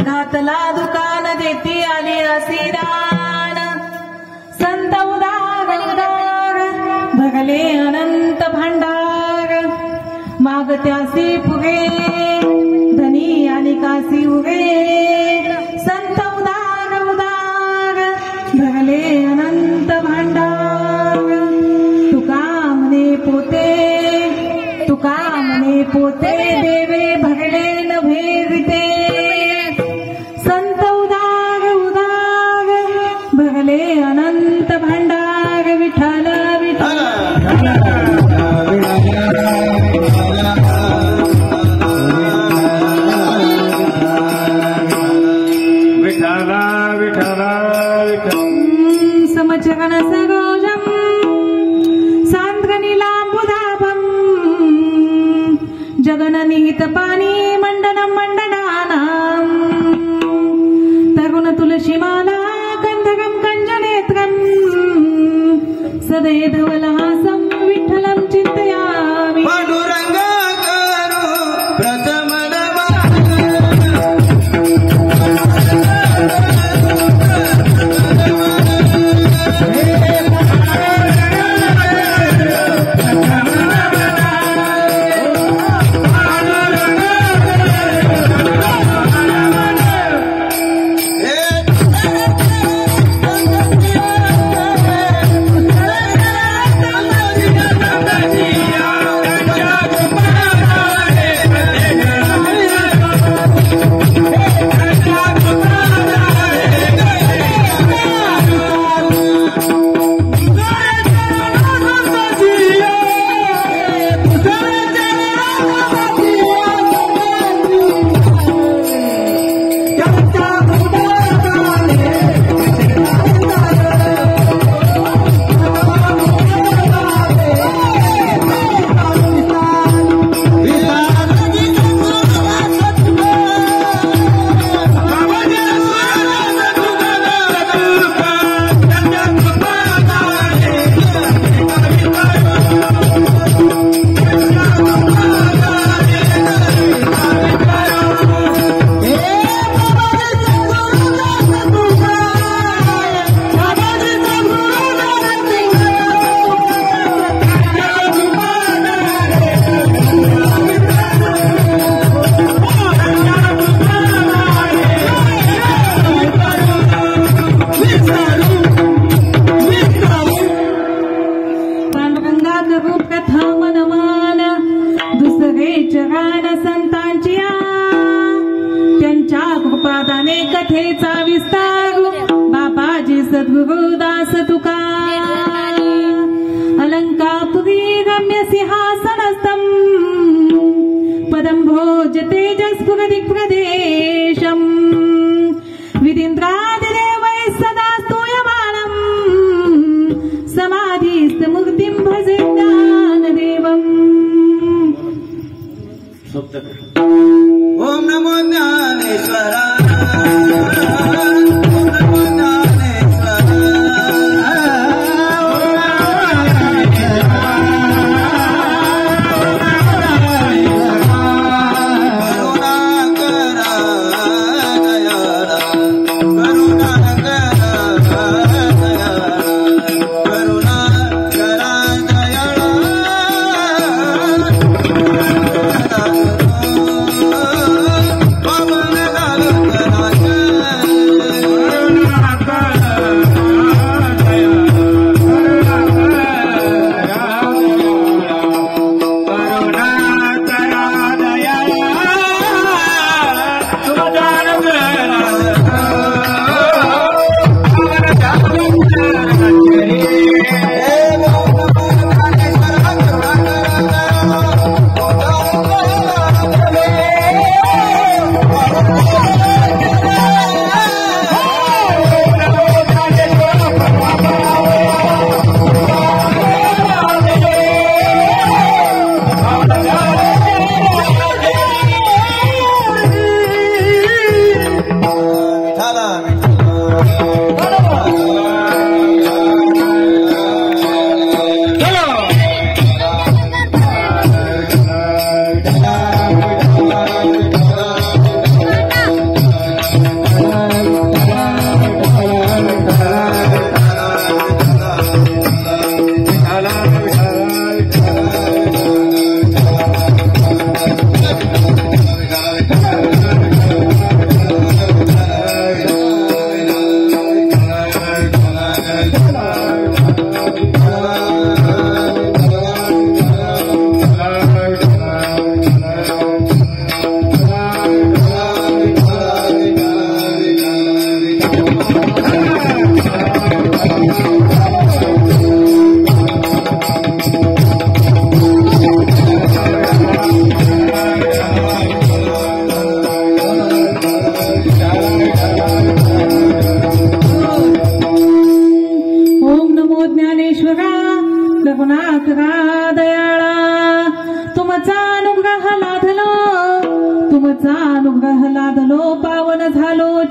घातला दुकान देती आली असिदान संत उदार उदार भगले अनंत भांडार मागत्यासी फुगे धनी आणि कासी उगे संत उदार उदार भगले अनंत भांडार तुका म्हणे पोते देवे भगले न भेगते संत उदार उदार भगले अनंत भांडार विठ्ठल विठ्ठल समचरण सरोजम सांद्रनीलांबुधाभम जगननिहित पाणी मंडनम मंडनानाम तरुण तुलसीमाला गंधकम कंजनेत्रम सदैधवलहासं विठ्ठलं चिन्तयामि कथेचा विस्तार बाबाजी सद्गुरुदास तुका अलंकापुरी रम्य सिंहासनस्थं पदं भोज तेजस्फुरदिक् प्रदेशम् विदिन्द्रादिदेवैः सदा स्तूयमानं समाधिस्थमूर्तिं भजे ज्ञानदेवम् ओम नमो ज्ञानेश्वराय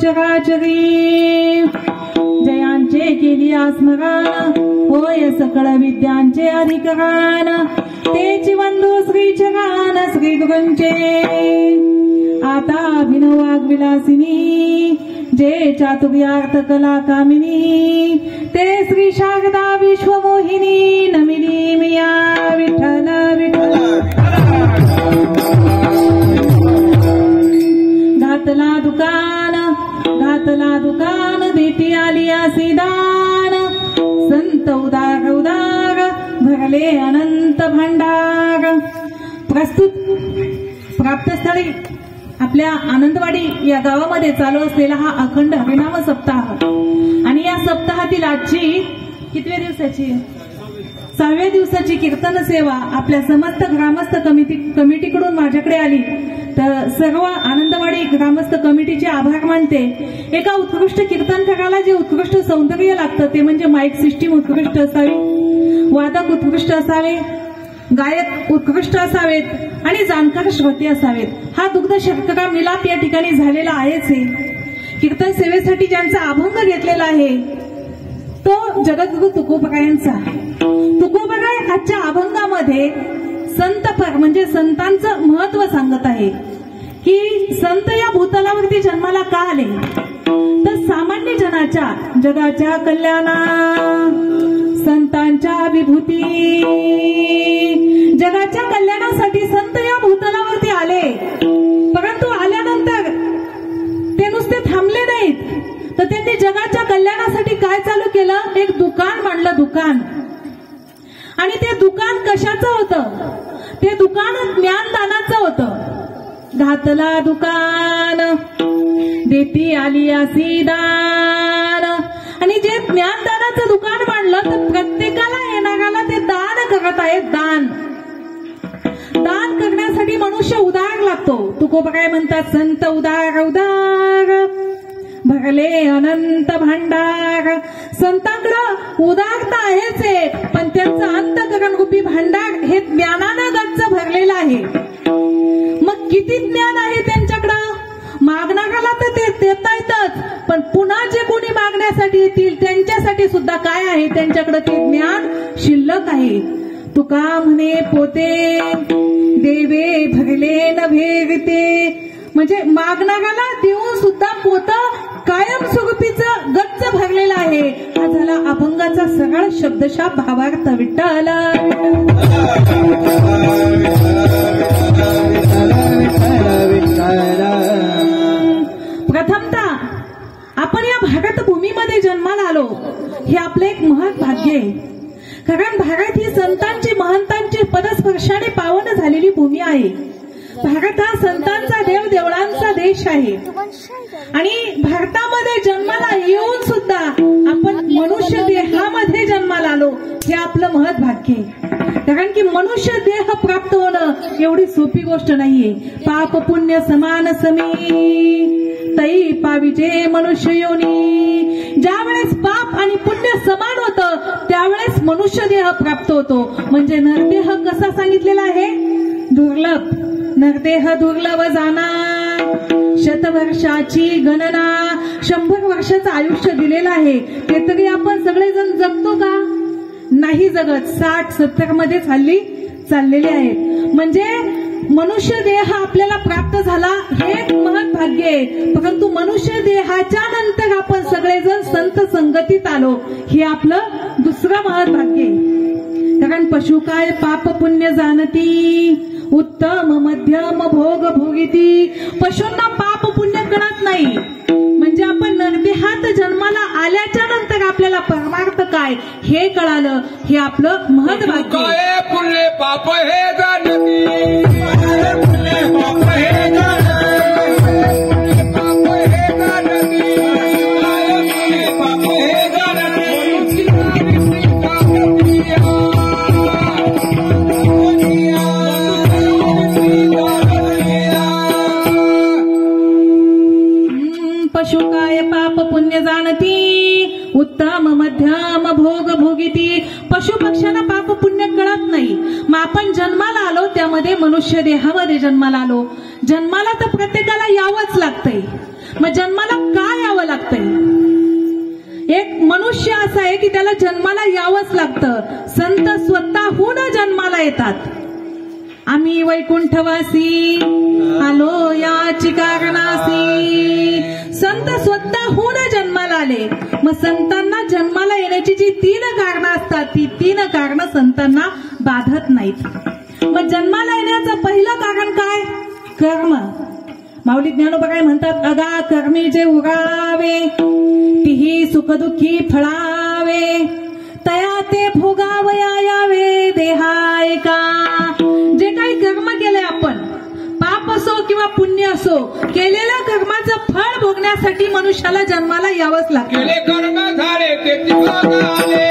चराचरी जयांचे केली स्मरण होय सकळ विद्यांचे अधिकरण तेची वंदू श्री चरण श्री गुरूंचे आता अभिनवाग विलासिनी जे चातुर्यार्थ कला कामिनी ते श्री शारदा विश्वमोहिनी नमिनी मिया विठ्ठल विठ्ठल घातला दुकान देती आली दान संत उदार उदार भरले अनंत भांडार. प्रस्तुत प्राप्तस्थळी आपल्या आनंदवाडी या गावामध्ये चालू असलेला हा अखंड हरिनाम सप्ताह आणि या सप्ताहातील आजची कितव्या दिवसाची 6व्या दिवसाची कीर्तन सेवा आपल्या समस्त ग्रामस्थ कमिटीकडून माझ्याकडे आली. तर सर्व आनंदवाडी ग्रामस्थ कमिटीचे आभार मानते. एका उत्कृष्ट कीर्तनकाराला जे उत्कृष्ट सौंदर्य लागतं ते म्हणजे माईक सिस्टीम उत्कृष्ट असावी, वादक उत्कृष्ट असावे, गायक उत्कृष्ट असावेत आणि जाणकार श्रोते असावेत. हा दुग्ध शर्करा मिलाप या ठिकाणी झालेला आहेच. हे कीर्तन सेवेसाठी ज्यांचा अभंग घेतलेला आहे तो जगद्गुरु तुकोबरायांचा. तुकोबराय आजच्या अभंगामध्ये संतपर म्हणजे संतांचं महत्व सांगत आहे की संत या भूतलावरती जन्माला का आले तर सामान्य जनाच्या जगाच्या कल्याणा संतांच्या विभूती जगाच्या कल्याणासाठी संत या भूतलावरती आले. परंतु आल्यानंतर ते नुसते थांबले नाहीत तर त्यांनी जगाच्या कल्याणासाठी काय चालू केलं, एक दुकान मांडलं. दुकान आणि ते दुकान कशाचं होतं, ते दुकान ज्ञानदानाचं होतं. घातला दुकान देती आली दान आणि जे ज्ञानदानाचं दुकान मांडलं तर प्रत्येकाला येणाऱ्याला ते दान करत आहेत. दान करण्यासाठी मनुष्य उदार लागतो. तुकोबराय म्हणतात संत उदार उदार भरले अनंत भांडार. संतांकडे उदारता आहेच आहे पण त्यांचं अंतःकरण रूपी भांडार हे ज्ञानानं गच्च भरलेलं आहे. मग किती ज्ञान आहे त्यांच्याकडं, मागणाऱ्याला तर ते देता येतच पण पुन्हा जे कोणी मागण्यासाठी येतील त्यांच्यासाठी सुद्धा काय आहे, त्यांच्याकडे ते ज्ञान शिल्लक आहे. तुका म्हणे पोते देवे भरले न भेगते म्हणजे मागणाऱ्याला देऊन सुद्धा पोतं कायमस्वरूपीचं गच्च भरलेलं आहे. हा झाला अभंगाचा सरळ शब्दशः भावार्थ. विठ्ठल प्रथमतः आपण या भारत भूमीमध्ये जन्माला आलो हे आपलं एक महत् भाग्य आहे. कारण भारत ही संतांची महंतांची पदस्पर्शाने पावन झालेली भूमी आहे. भारत हा संतांचा देव देवळांचा देश आहे आणि भारतामध्ये जन्माला येऊन सुद्धा आपण मनुष्य देहामध्ये जन्माला आलो हे आपलं महत् भाग्य आहे. कारण की मनुष्य देह प्राप्त होणं एवढी सोपी गोष्ट नाहीये. पाप पुण्य समान समी तई पाविजे मनुष्य योनी. ज्या वेळेस पाप आणि पुण्य समान होतं त्यावेळेस मनुष्य देह प्राप्त होतो. म्हणजे नरदेह कसा सांगितलेला आहे, दुर्लभ. नरदेह दुर्लभ जाना शतवर्षाची गणना 100 100 वर्षाचं आयुष्य दिलेलं आहे ते तरी आपण सगळेजण जगतो का? नाही जगत. 60-70 मध्येच हल्ली चाललेले आहेत. म्हणजे मनुष्य देह आपल्याला प्राप्त झाला हे एक महत् भाग्य आहे. परंतु मनुष्य देहाच्या नंतर आपण सगळेजण संत संगतीत आलो हे आपलं दुसरं महत् भाग्य आहे. कारण पशु काय पाप पुण्य जाणती, उत्तम मध्यम भोग भोगिती. पशूंना पाप पुण्य कळत नाही. म्हणजे आपण नरदेहात जन्माला आल्याच्या नंतर आपल्याला परमार्थ काय हे कळालं हे आपलं महत् भाग्य. काय पुण्य पाप हे जाणती, पुण्य पाप हे पशु काय पाप पुण्य जाणती, उत्तम मध्यम भोग भोगिती. पशु पक्ष्यांना पाप पुण्य कळत नाही. मग आपण जन्माला आलो त्यामध्ये मनुष्य देहामध्ये जन्माला आलो. जन्माला तर प्रत्येकाला यावंच लागतंय. मग जन्माला का यावं लागतंय? एक मनुष्य असा आहे की त्याला जन्माला यावंच लागतं. संत स्वतःहून जन्माला येतात. आम्ही वैकुंठवासी आलो याची कारणासी. संत स्वतःहून जन्माला आले. मग संतांना जन्माला येण्याची जी 3 कारणं असतात ती 3 कारणं संतांना बाधत नाहीत. मग जन्माला येण्याचं पहिलं कारण काय? कर्म. माऊली ज्ञानोबा काय म्हणतात? अगा कर्मी जे उरावे तीही सुखदुःखी फळावे, तया ते भोगावया यावे देहाय का. जे काही कर्म केलंय आपण, पाप असो किंवा पुण्य असो, केलेल्या कर्माचं फळ भोगण्यासाठी मनुष्याला जन्माला यावंच लागतं. केले कर्म झाले ते भोग आले,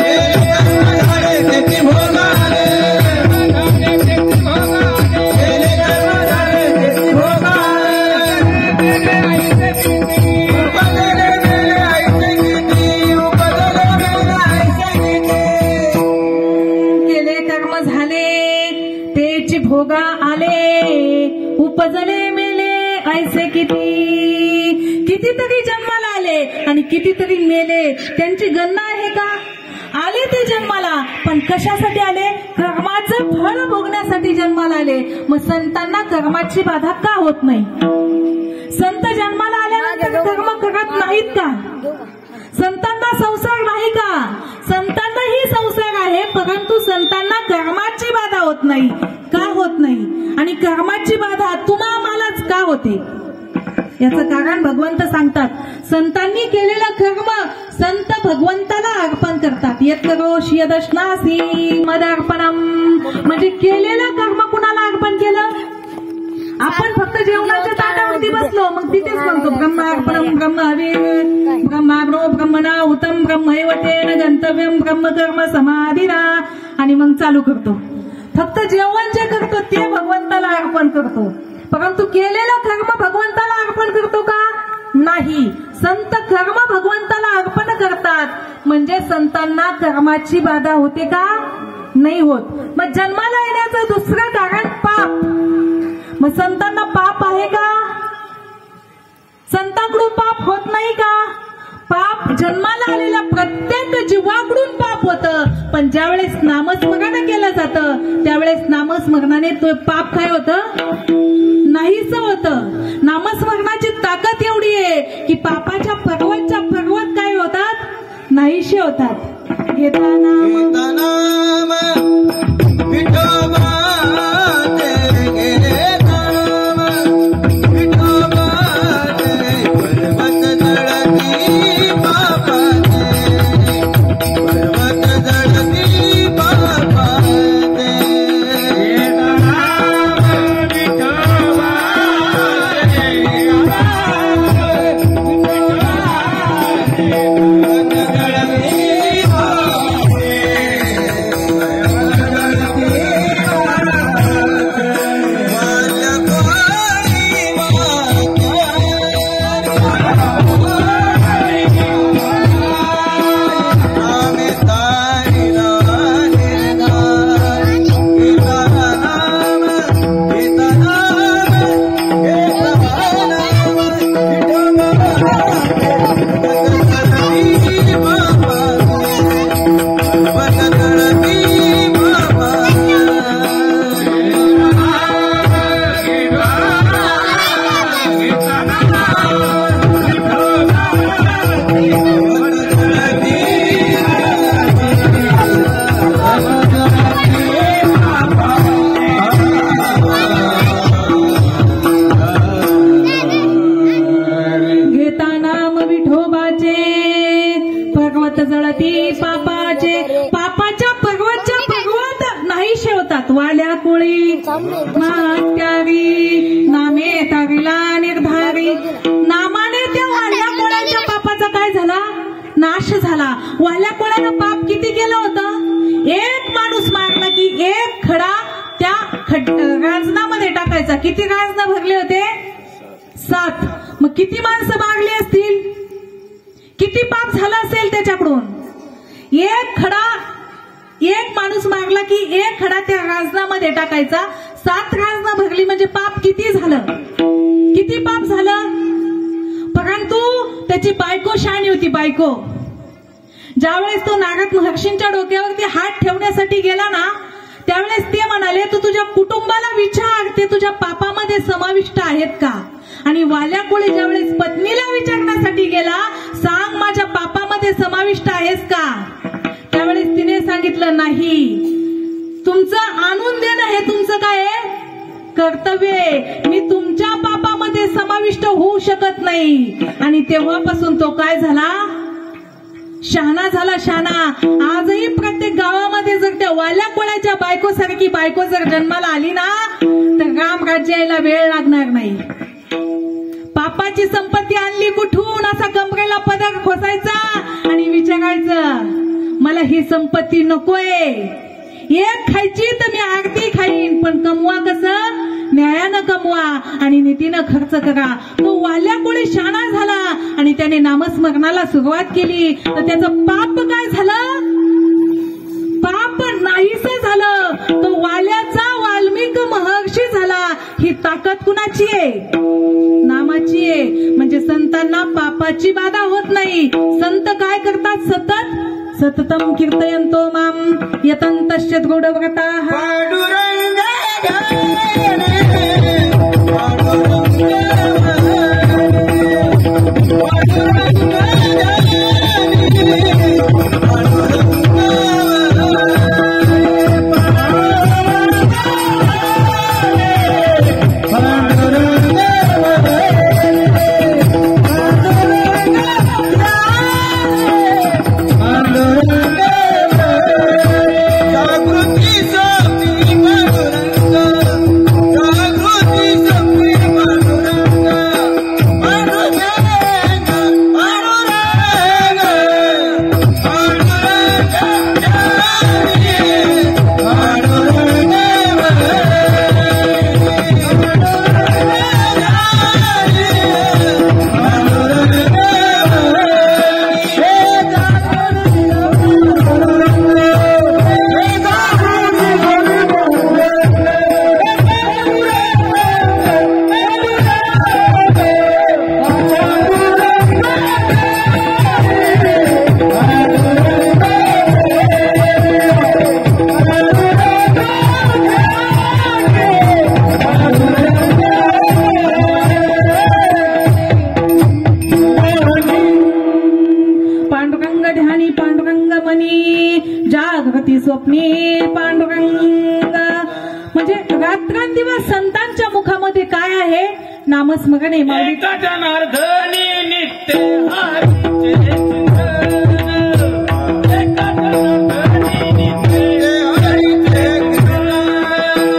ते भोग आले, भोगा आले, उपजले मेले ऐसे किती. कितीतरी जन्माला आले आणि कितीतरी मेले. त्यांची गणना आहे का? आले ते जन्माला, पण कशासाठी आले? कर्माचं फळ भोगण्यासाठी जन्माला आले. मग संतांना कर्माची बाधा का होत नाही? संत जन्माला आल्यानंतर कर्म करत नाहीत का? संतांना संसार नाही का? संतांनाही संसार आहे, परंतु संतांना कर्माची बाधा होत नाही. का होत नाही? आणि कर्माची बाधा तुम्हा मलाच का होते? याचं कारण भगवंत सांगतात. संतांनी केलेलं कर्म संत भगवंताला अर्पण करतात. यत् करोषि यदश्नासी मदर्पणम. म्हणजे केलेलं कर्म कुणाला अर्पण केलं? आपण फक्त जेवणाच्या ताटावरती बसलो मग तिथेच म्हणतो ब्रह्मार्पणम ब्रह्महवी ब्रह्माग्नो ब्रह्मणा उत्तम ब्रह्मैव तेन गंतव्यम ब्रह्मकर्म समाधिना. आणि मग चालू करतो. फक्त जेवण जे करतो ते भगवंताला अर्पण करतो, परंतु केलेला कर्म भगवंताला अर्पण करतो का? नाही. संत कर्म भगवंताला अर्पण करतात. म्हणजे संतांना कर्माची बाधा होते का? नाही होत. मग जन्माला येण्याचं दुसरं कारण पाप. मग संतांना पाप आहे का? संतांकडून पाप होत नाही का? पाप जन्माला आलेल्या प्रत्येक जीवाकडून पाप होतं. पण ज्यावेळेस नामस्मरण केलं जातं त्यावेळेस नामस्मरणाने तो पाप काय होतं? नाहीच होतं. नामस्मरणाची ताकद एवढी आहे की पापाच्या पर्वतच्या पर्वत काय होतात? नाहीशे होतात. घेता नाम विठोबा जळती पापाचे, पापाच्या पर्वतच्या पर्वत नाही शेवतात वाल्या कोळी मात्यारी नामे तारिला निर्धारी, नामाने त्या वाल्या कोळ्याच्या पापाचा काय झाला, नाश झाला. वाल्या कोळ्यानं पाप किती केलं होतं, एक माणूस मारला की एक खडा त्या रांजणामध्ये टाकायचा. किती रांजणं भरले होते, 7. मग किती माणसं मारली असतील, किती पाप झाला असेल त्याच्याकडून. एक खडा, एक माणूस मारला की एक खडा त्या रांजणामध्ये टाकायचा. 7 रांजणं भरली म्हणजे पाप किती झालं, किती पाप झालं. परंतु त्याची बायको शहाणी होती. बायको ज्यावेळेस तो नारद महर्षींच्या डोक्यावरती हात ठेवण्यासाठी गेला ना, त्यावेळेस ते म्हणाले तू तुझ्या कुटुंबाला विचार, ते तुझ्या पापामध्ये समाविष्ट आहेत का. आणि वाल्या कोळी ज्यावेळेस पत्नीला विचारण्यासाठी गेला, सांग माझ्या पापामध्ये समाविष्ट आहेस का, त्यावेळेस तिने सांगितलं नाही. तुमचं आणून देणं हे तुमचं काय आहे, कर्तव्य आहे. मी तुमच्या पापामध्ये समाविष्ट होऊ शकत नाही. आणि तेव्हापासून तो काय झाला, शहाणा झाला. शहाणा. आजही प्रत्येक गावामध्ये जर त्या वाल्या कोळ्याच्या बायकोसारखी बायको जर जन्माला आली ना, तर राम राज्य यायला वेळ लागणार नाही. पापाची संपत्ती आणली कुठून, असा कमरेला पदर खोसायचा आणि विचारायचं मला ही संपत्ती नकोय, एक खायची तर मी आरती खाईन, पण कमवा कसं, न्यायानं कमवा आणि नीतीनं खर्च करा. तो वाल्या कोळी शहाणा झाला आणि त्याने नामस्मरणाला सुरुवात केली, तर त्याचं पाप काय झालं, पाप नाहीसं झालं. तो वाल्याचा वाल्मिक महर्षी झाला. ही ताकद कुणाची आहे, नामाची आहे. म्हणजे संतांना पापाची बाधा होत नाही. संत काय करतात, सतत सततम कीर्तयन्तो माम यतन्तश्च दृढव्रताः. जागृती स्वप्नी पांडुरंग. म्हणजे रात्रंदिवस संतांच्या मुखामध्ये काय आहे, नामस्मरण आहे. एका जनार्दनी नित्य हरीचे चिंतन, एका जनार्दनी नित्य हरीचे चिंतन, एका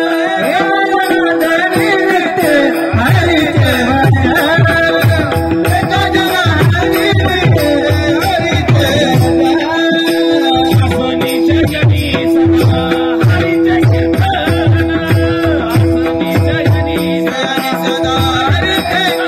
जनार्दनी नित्य हरीचे चिंतन, एका जनार्दनी नित्य हरीचे चिंतन. आसनीच्या जनी सदा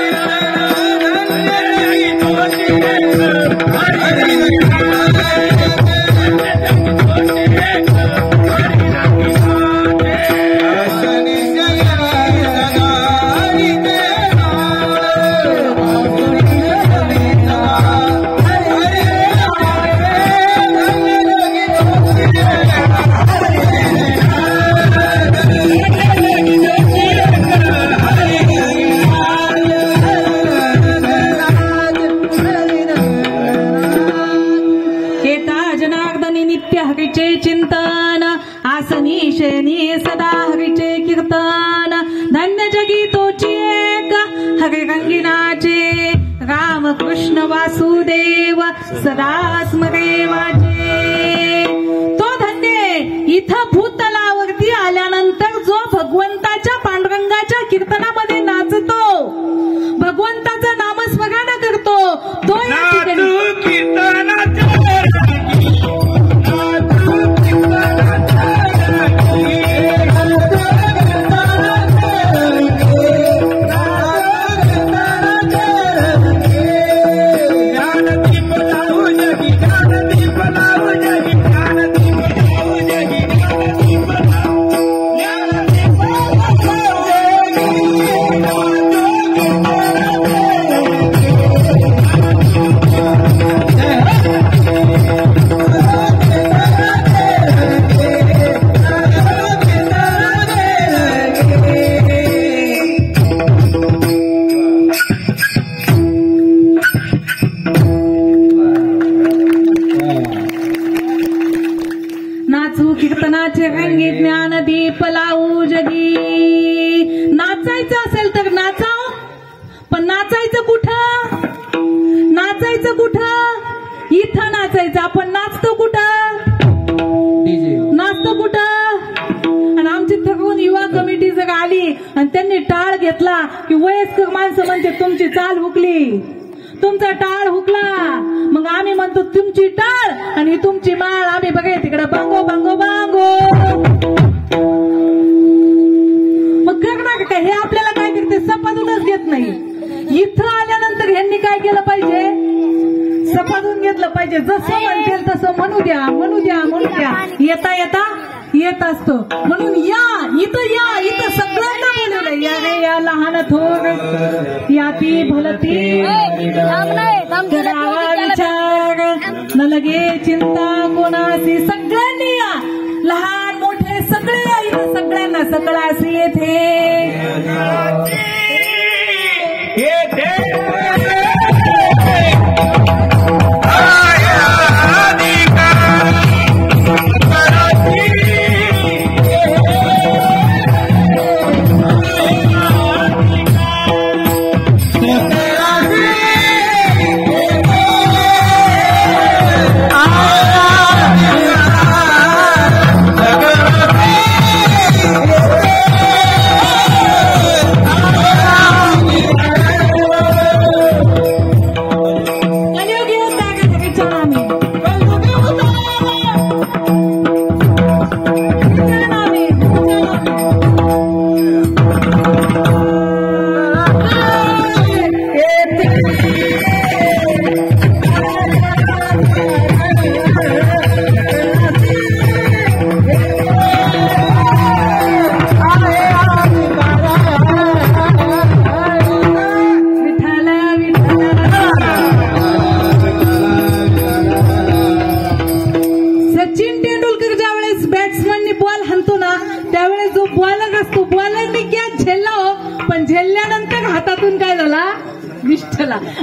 हरीचे कीर्तन, आसनीच्या जनी सदा हरीचे चिंतन, आसनी शयनी सदा हरीचे कीर्तन. धन्य जगी तोची एक हरी रंगिनाचे, राम कृष्ण वासुदेव सदा स्मरे माझे. तो धन्य इथं भूतलावरती आल्यानंतर जो भगवंताच्या पांडुरंगाच्या कीर्तनामध्ये नाचतो, भगवंताचं नामस्मरण करतो, तो या ठिकाणी कीर्तनाचे रंगी ज्ञान दीप लावू जगी. नाचायचं असेल तर नाचाव, पण नाचायचं कुठं? नाचायचं कुठं? इथं नाचायचं. आपण नाचतो कुठं? नाचतो कुठं? आणि आमची थकून युवा कमिटी जर आली आणि त्यांनी टाळ घेतला की वयस्कर माणसं म्हणते तुमची चाल हुकली, तुमचा टाळ हुकला. मग आम्ही म्हणतो तुमची टाळ आणि तुमची माळ. आम्ही बघा तिकडे बांगो बांगो बांगो. मग करणार काय? हे आपल्याला काय करते? सपादूनच घेत नाही. इथं आल्यानंतर ह्यांनी काय केलं पाहिजे? सपादून घेतलं पाहिजे. जसं म्हणतील तसं म्हणू द्या, म्हणू द्या, म्हणू द्या. येता येता येत असतो. म्हणून या इथं सगळ्यांना बोलवलं. या रे या लहान थोर याती भलती करावा विचार न लगे चिंता कोणासी. सगळ्यांनी या, लहान मोठे सगळे या. इथं सगळ्यांना सकळासी येथे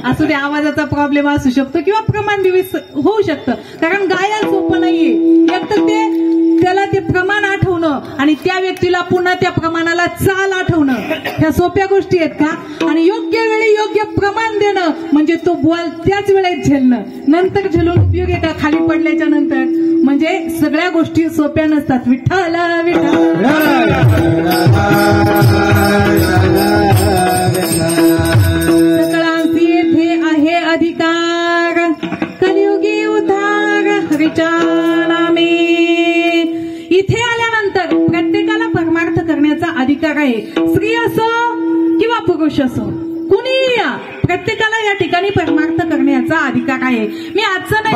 असू दे. आवाजाचा प्रॉब्लेम असू शकतो किंवा प्रमाण होऊ शकतं. कारण गायन सोपं नाहीये. एक तर त्याला ते प्रमाण आठवणं आणि त्या व्यक्तीला पुन्हा त्या प्रमाणाला चाल आठवणं, ह्या सोप्या गोष्टी आहेत का? आणि योग्य वेळी योग्य प्रमाण देणं म्हणजे तो बॉल त्याच वेळेत झेलणं. नंतर झेलून उपयोग आहे का खाली पडल्याच्या नंतर? म्हणजे सगळ्या गोष्टी सोप्या नसतात. विठ्ठल विठ्ठल अधिकार कलियुगी उद्धार हरीच्या नामे. इथे आल्यानंतर प्रत्येकाला परमार्थ करण्याचा अधिकार आहे. स्त्री असो किंवा पुरुष असो, कुणी या, प्रत्येकाला या ठिकाणी परमार्थ करण्याचा अधिकार आहे. मी आजचं नाही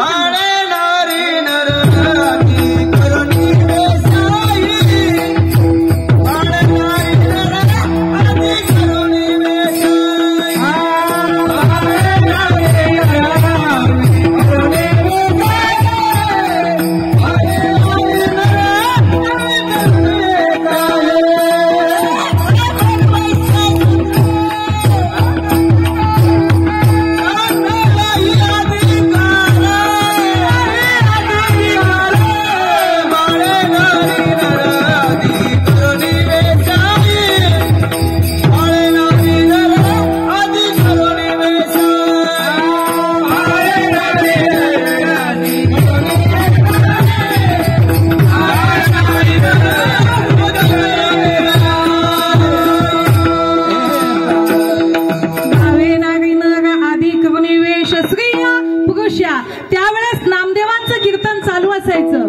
अमावस्या त्यावेळेस नामदेवांचं कीर्तन चालू असायचं.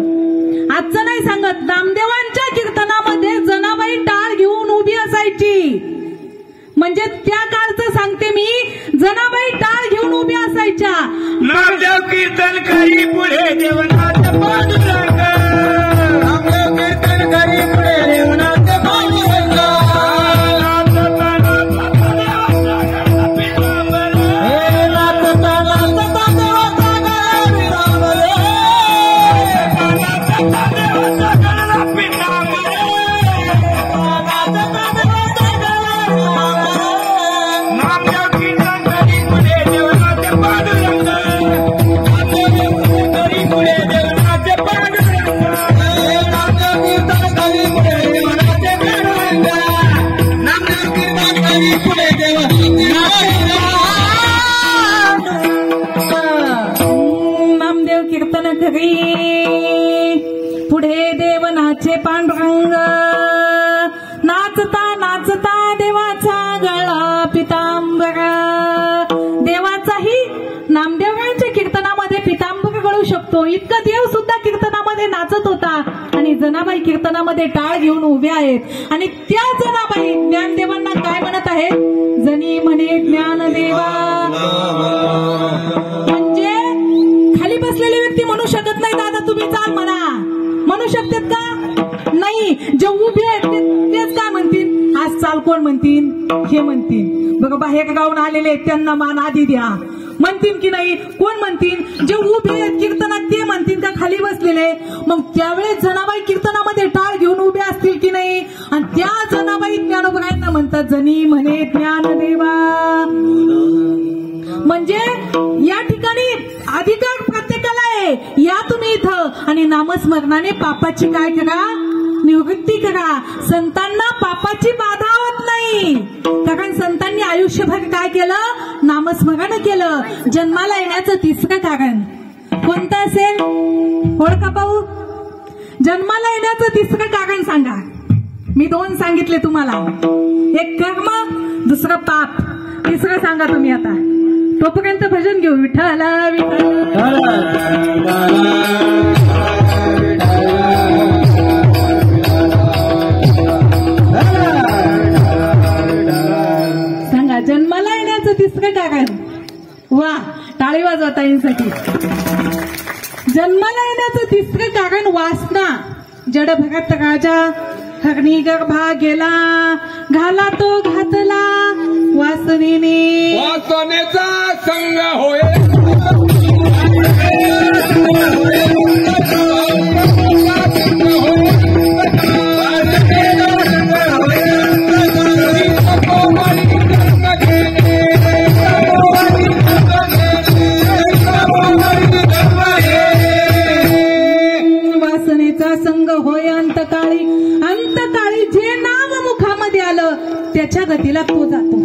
आजचं नाही सांगत, नामदेवांच्या कीर्तनामध्ये जनाबाई टाळ घेऊन उभी असायची. म्हणजे त्या काळचं सांगते मी, जनाबाई टाळ घेऊन उभी असायच्या. नामदेव कीर्तन करी पुढे देवनाथ पांडुरंग, नामदेव कीर्तन करी पुढे देवनाथ पांडुरंग, नामदेव कीर्तन करी पुढे देवनाचे पांडुरंग, नाचता नाचता देवाचा गळा पितांबर. देवाचाही नामदेवांच्या कीर्तनामध्ये पितांबर गळू शकतो. इतका देव सुद्धा कीर्तनामध्ये नाचत होता. आणि जनाबाई कीर्तनामध्ये टाळ घेऊन उभ्या आहेत. आणि त्या जनाबाई ज्ञानदेवांना काय म्हणत आहेत? जनी म्हणे ज्ञानदेवा. म्हणजे खाली बसलेली व्यक्ती म्हणू शकत नाही दादा तुम्ही चाल म्हणा. म्हणू शकतात का? नाही. जे उभे आहेत तेच काय म्हणतील? आज चाल कोण म्हणतील? हे म्हणतील. बघा बाहेर गावून आलेले आहेत त्यांना मान आधी द्या म्हणतील की नाही? कोण म्हणतील? जे उभे आहेत कीर्तनात ते म्हणतील का खाली बसलेले? मग त्यावेळेस जनाबाई कीर्तनामध्ये टाळ घेऊन उभे असतील की नाही? आणि त्या जनाबाई ज्ञानोबरायांना म्हणतात जनी म्हणे ज्ञानदेवा. म्हणजे या ठिकाणी अधिकार प्रत्येकाला आहे. या तुम्ही इथं आणि नामस्मरणाने पापाची काय करा? निवृत्ती करा. संतांना पापाची बाधा होत नाही. कारण संतांनी आयुष्यभर काय केलं? नामस्मरण केलं. जन्माला येण्याचं तिसरं कारण कोणतं असेल? ओळखा पाहू. जन्माला येण्याचं तिसरं कारण सांगा. मी 2 सांगितले तुम्हाला. एक कर्म, दुसरं पाप. तिसरं सांगा तुम्ही आता. तोपर्यंत भजन घेऊ. विठ्ठल विठ्ठल सांगा. जन्माला येण्याचं तिसरं कारण. वा, टाळी वाजवा ताईंसाठी. जन्माला येण्याचं तिसरं कारण वासना. जड भरत राजा हरणी गर्भा गेला, घाला तो घातला वासनेने. वासनेचा संग होय वासनेचा संग होय अंतकाळी. अंतकाळी जे नाम मुखामध्ये आलं त्याच्या गतीला तो जातो.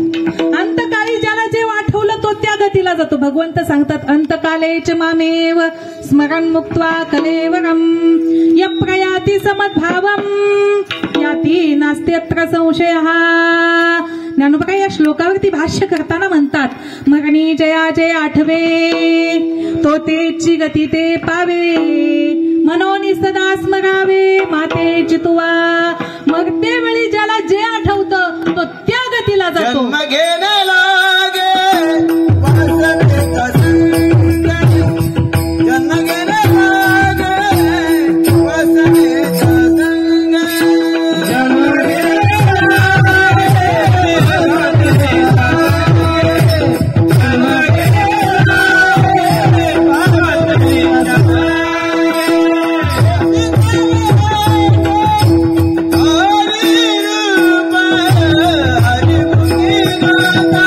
अंतकाळी ज्याला जे आठवलं तो त्या गतीला जातो. भगवंत सांगतात अंतकालेच मामेव स्मरण मुक्त्वा कलेवरम यप्रयाति समद्भावम याती नास्त्यत्र संशयः. ज्ञानोबा या श्लोकावरती भाष्य करताना म्हणतात मरणी जया जय आठवे तो तेची गती ते पावे मनोनी सदा स्मरावे माते चितुवा. मग ते वेळी ज्याला जे आठवतं तो त्या गतीला जातो. जन्म घेणे लागे वासनेचा संग, जन्म घेणे लागे वासनेचा संग, जन्म घेणे लागे वासनेचा संग, जन्म घेणे लागे वासनेचा संग. हरि रूप हरि मुखी गाता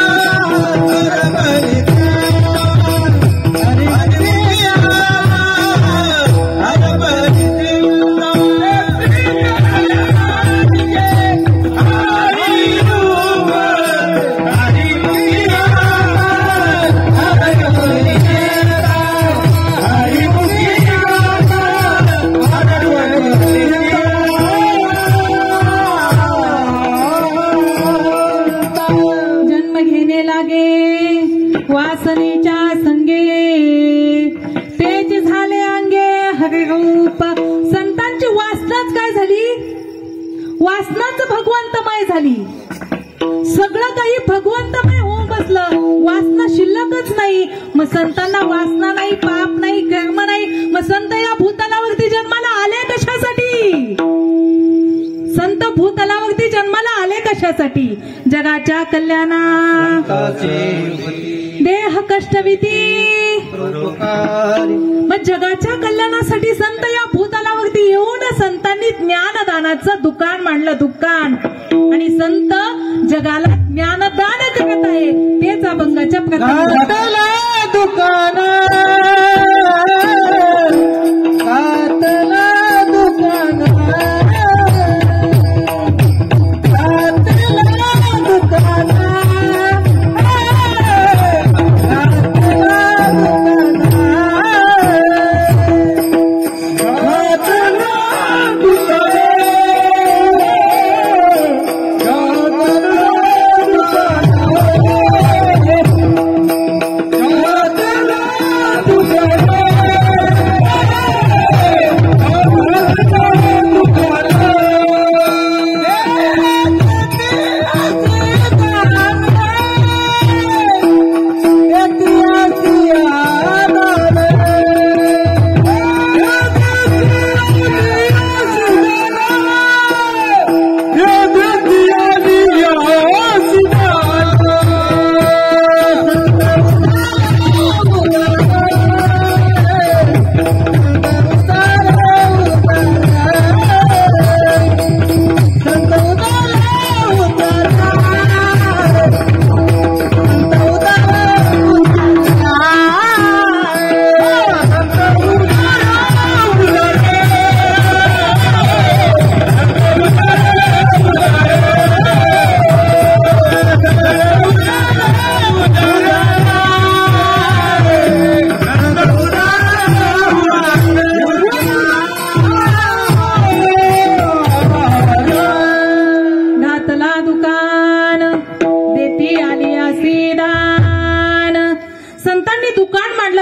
शरीर भगवंतमय होऊन बसलं, वासना शिल्लकच नाही. मग संतांना वासना नाही, पाप नाही, कर्म नाही, मग संत या भूतलावरती जन्माला आले कशासाठी? संत भूतलावरती जन्माला आले कशासाठी? जगाच्या कल्याणा देह कष्टविती. मग जगाच्या कल्याणासाठी संत या भूतलावरती येऊन संतांनी ज्ञानदानाचं दुकान मांडलं, दुकान. आणि संत जगाला ज्ञानदान करत आहे. तेच अभंगाच्या प्रकार दुकान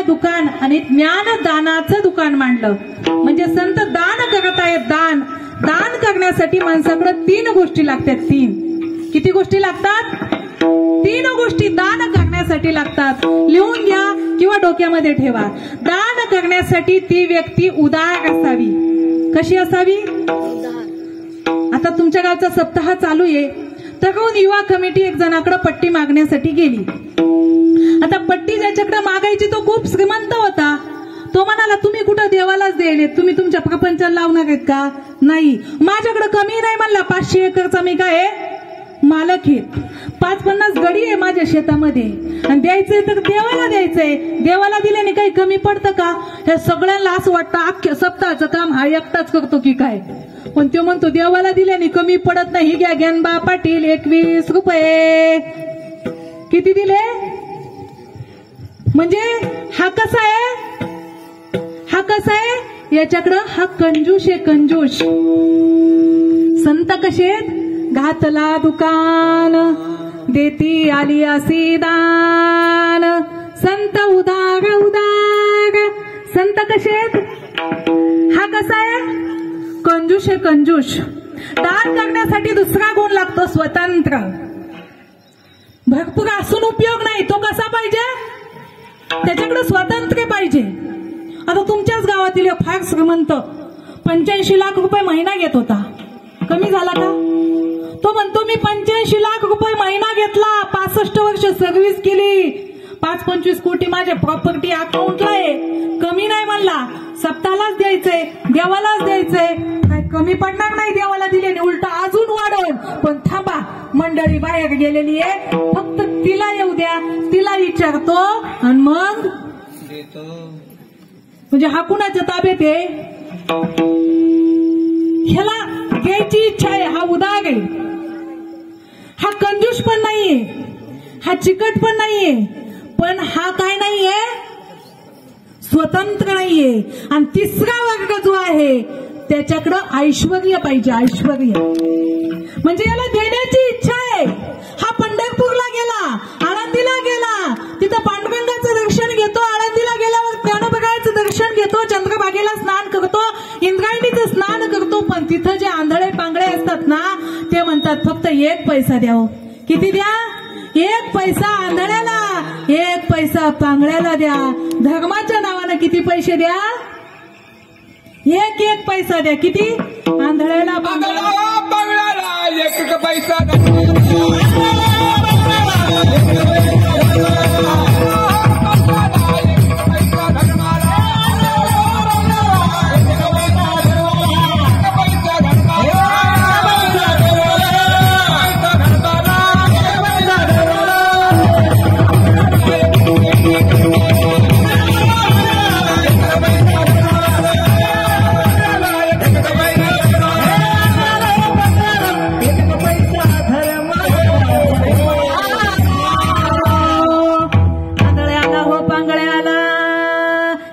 दुकान आणि ज्ञानदानाचं दुकान मांडलं. म्हणजे संत दान करत आहेत. दान दान करण्यासाठी माणसाकडे 3 गोष्टी लागतात. 3 किती गोष्टी लागतात? 3 गोष्टी दान करण्यासाठी लागतात. लिहून घ्या किंवा डोक्यामध्ये ठेवा. दान करण्यासाठी ती व्यक्ती उदार असावी. कशी असावी? आता तुमच्या गावचा सप्ताह चालू आहे. तरुण युवा कमिटी एक जणाकडे पट्टी मागण्यासाठी गेली. आता पट्टी ज्याच्याकडे मागायची तो खूप श्रीमंत होता. तो म्हणाला, तुम्ही कुठं देवालाच द्यायले, तुम्ही तुमच्या प्रपंचाला लावणार आहेत का? नाही, माझ्याकडे कमी नाही म्हणला. 500 एकरचा मी काय मालक आहे. 5-50 गडी आहे माझ्या शेतामध्ये आणि द्यायचंय तर देवाला द्यायचंय. देवाला दिल्याने काही कमी पडतं का? हे सगळ्यांना असं वाटतं अख्ख्या सप्ताहाचं काम हा एकटाच करतो की काय. पण तो म्हणतो देवाला दिल्याने कमी पडत नाही. घ्या ज्ञानबा पाटील 21 रुपये. किती दिले? म्हणजे हा कसा आहे? हा कसा आहे? याच्याकडं हा कंजूस आहे, कंजूस. संत कसे आहेत? घातला दुकान देती आली असी दान. संत उदार उदार. संत कसे आहेत? हा कसा आहे? कंजूस आहे, कंजूस. दान करण्यासाठी दुसरा गुण लागतो, स्वतंत्र. भरपूर असून उपयोग नाही. तो कसा पाहिजे? त्याच्याकडे स्वातंत्र्य पाहिजे. आता तुमच्याच गावातील फार श्रीमंत 85 लाख रुपये महिना घेत होता. कमी झाला का? तो म्हणतो मी 85 लाख रुपये महिना घेतला, 65 वर्ष सर्व्हिस केली, 5-25 कोटी माझ्या प्रॉपर्टी अकाउंटला आहे. कमी नाही म्हणला. सप्ताहालाच द्यायचंय, देवालाच द्यायचंय. काय कमी पडणार नाही देवाला दिल्याने, उलट अजून वाढवून. पण थांबा, मंडळी बाहेर गेलेली आहे, फक्त तिला येऊ द्या, तिला विचारतो आणि मग म्हणजे हा कुणाच्या ताब्यात आहे? ह्याला घ्यायची इच्छा आहे. हा उदार आहे. हा कंजूस पण नाहीये, हा चिकट पण नाहीये, पण हा काय नाहीये? स्वतंत्र नाहीये. आणि तिसरा वर्ग जो आहे त्याच्याकडं ऐश्वर्य पाहिजे. ऐश्वर्य म्हणजे याला देण्याची इच्छा आहे. हा पंढरपूरला गेला, आळंदीला गेला, तिथं पांडुरंगाचं दर्शन घेतो. आळंदीला गेल्यावर ज्ञानोबराचं दर्शन घेतो, चंद्रभागेला स्नान करतो, इंद्रायणीचं स्नान करतो. पण तिथं जे आंधळे पांगळे असतात ना, ते म्हणतात फक्त 1 पैसा द्यावं. किती द्या? एक पैसा आंधळ्याला, एक पैसा पांगळ्याला द्या. धर्माच्या नावानं किती पैसे द्या? एक एक पैसा द्या. किती? आंधळ्याला बंगळ्याला एक पैसा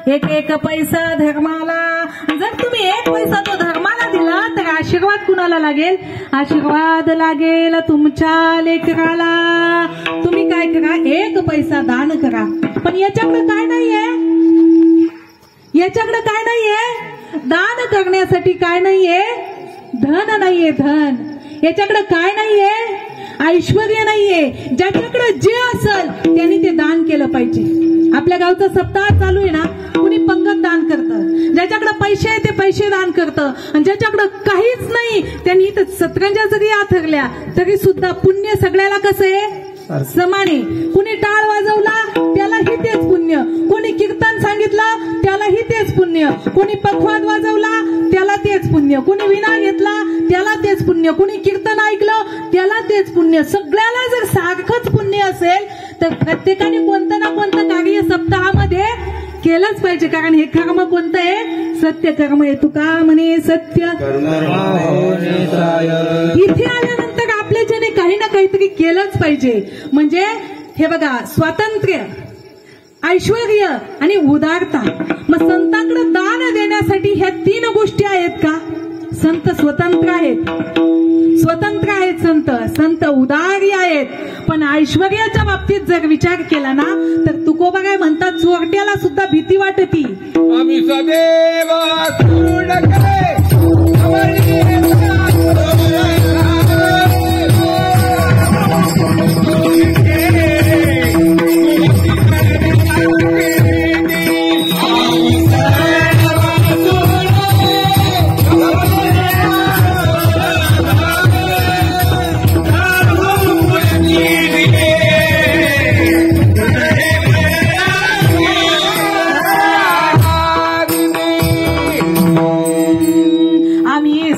एक एक पैसा धर्माला. जर तुम्ही एक पैसा तो धर्माला दिला तर आशीर्वाद कुणाला लागेल? आशीर्वाद लागेल तुमच्या लेकराला. तुम्ही काय करा? एक पैसा दान करा. पण याच्याकडे काय नाहीये? याच्याकडे काय नाहीये? दान करण्यासाठी काय नाहीये? धन नाहीये. धन याच्याकडे काय नाहीये? ऐश्वर्य नाहीये. ज्याच्याकडे जे असेल त्यांनी ते दान केलं पाहिजे. आपल्या गावचा सप्ताह चालू आहे ना, कुणी पंगत दान करतं. ज्याच्याकडे पैसे आहे ते पैसे दान करतं. आणि ज्याच्याकडे काहीच नाही त्यांनी इथं सतरंजा जरी आथरल्या तरी सुद्धा पुण्य सगळ्याला कसं आहे? समाने. कुणी टाळ वाजवला त्यालाही तेच पुण्य, कोणी कीर्तन सांगितलं त्यालाही तेच पुण्य, कोणी पखवाद वाजवला त्याला तेच पुण्य, कोणी विना घेतला त्याला तेच पुण्य, कोणी कीर्तन ऐकलं त्याला तेच पुण्य. सगळ्याला जर सारखंच पुण्य असेल तर प्रत्येकाने कोणतं ना कोणतं कार्य सप्ताहामध्ये केलंच पाहिजे. कारण हे कर्म कोणतं आहे? सत्य कर्म आहे. तुका म्हणे सत्य इथे आल्यानंतर आपल्याच्याने काही ना काहीतरी केलंच पाहिजे. म्हणजे हे बघा, स्वातंत्र्य, ऐश्वर्य आणि उदारता. मग संतांकडे दान देण्यासाठी ह्या 3 गोष्टी आहेत का? संत स्वतंत्र आहेत. स्वतंत्र आहेत संत. संत उदारी आहेत. पण ऐश्वर्याच्या बाबतीत जर विचार केला ना तर तुकोबा काय म्हणतात? चोरट्याला सुद्धा भीती वाटती. आम्ही सदैव पूर्ण करे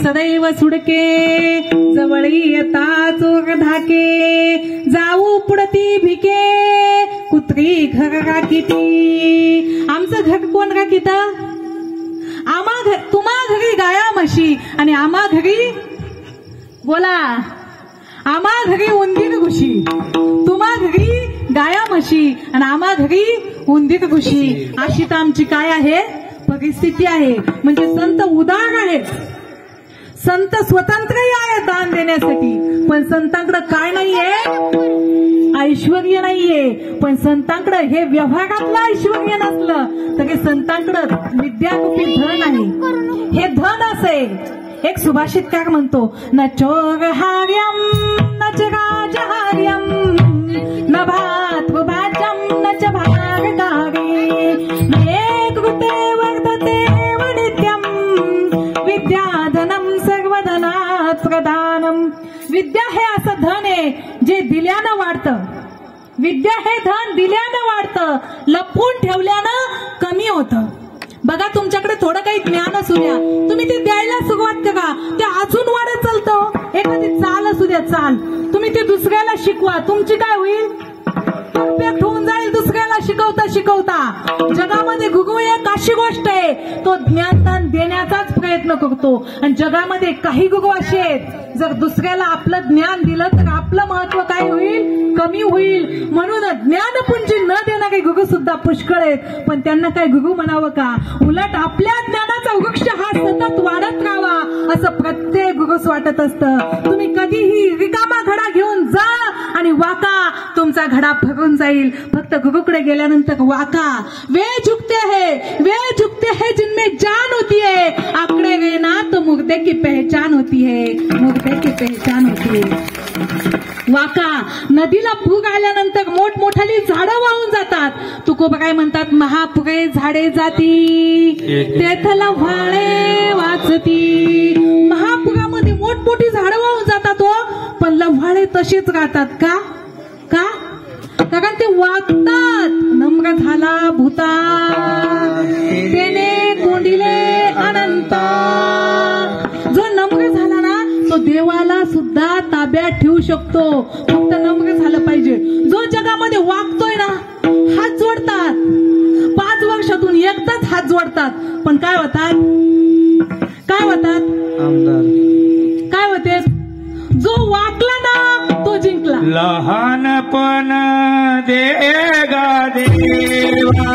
सदैव सुडके जवळी येता चोर धाके, जाऊ पुढती भिके कुत्री घर राखीती. आमचं घर कोण राखीत? तुम्हा घरी गाया म्हशी आणि आम्हा घरी बोला, आम्हा घरी उंदीर घुशी. तुम्हा घरी गाया म्हशी आणि आम्हा घरी उंदीर घुशी. अशी तर आमची काय आहे? परिस्थिती आहे. म्हणजे संत उदार आहेत. संत स्वतंत्रही आहे दान देण्यासाठी. पण संतांकडे काय नाहीये? ऐश्वर्य नाहीये. पण संतांकडे हे व्यवहारातलं ऐश्वर्य नसलं तरी संतांकडे विद्यारूपी धन आहे. हे धन असे एक सुभाषितकार म्हणतो, न चोर हार्यम न च राजहार्यम न भातृभाज्यम न च भागकारी एक कृते वर्धते नित्यम विद्याधनम सर्वधनात् प्रदानम. विद्या हे असं धन आहे जे दिल्यानं वाढतं. विद्या हे धन दिल्यानं वाढतं, लपवून ठेवल्यानं कमी होतं. बघा, तुमच्याकडे थोडं काही ज्ञान असू द्या, तुम्ही ते द्यायला सुरुवात करा, ते अजून वाढत चालतं. एखादी चाल असू द्या, चाल तुम्ही ते दुसऱ्याला शिकवा, तुमची काय होईल? परफेक्ट होऊन जाईल. दुसऱ्याला शिकवता शिकवता जगामध्ये गुरु एक अशी गोष्ट आहे, तो ज्ञानदान देण्याचाच प्रयत्न करतो. आणि जगामध्ये काही गुरु असे आहेत, जर दुसऱ्याला आपलं ज्ञान दिलं तर आपलं महत्व काय होईल? कमी होईल. म्हणून ज्ञानपुंजी न देणारे गुरु सुद्धा पुष्कळ आहेत. पण त्यांना काय गुरु म्हणावं का? उलट आपल्या ज्ञानाचा वृक्ष हा सतत वाढत राहावा असं प्रत्येक गुरुस वाटत असतं. तुम्ही कधीही रिकामा घडा घेऊन जा आणि वाका, तुमचा घडा फरून जाईल. फक्त गुरुकडे गेल्यानंतर वाका. वे झुकते है जिनमें जान होती है, आंकड़े गए ना तो मुर्दे की पहचान होती है, मुर्दे की पहचान होती है. वाका नदीला पूर आल्यानंतर मोठमोठाली झाडं वाहून जातात. तुकोबा काय म्हणतात, महापुरे झाडे जाती तेथला व्हाळे वाचती. महापुरामध्ये मोठमोठी झाडं वाहून जातात हो, पण लव्हाळे तसेच राहतात. का का कारण ते वागतात. नम्र झाला भूता तेने कोंडिले अनंत. जो नम्र झाला ना तो देवाला सुद्धा ताब्यात ठेवू शकतो. फक्त नम्र झालं पाहिजे. जो जगामध्ये वागतोय ना हात जोडतात, 5 वर्षातून एकदाच हात जोडतात, पण काय होतात काय होते, जो वाकला ना तो जिंकला. लहानपण देगा देवा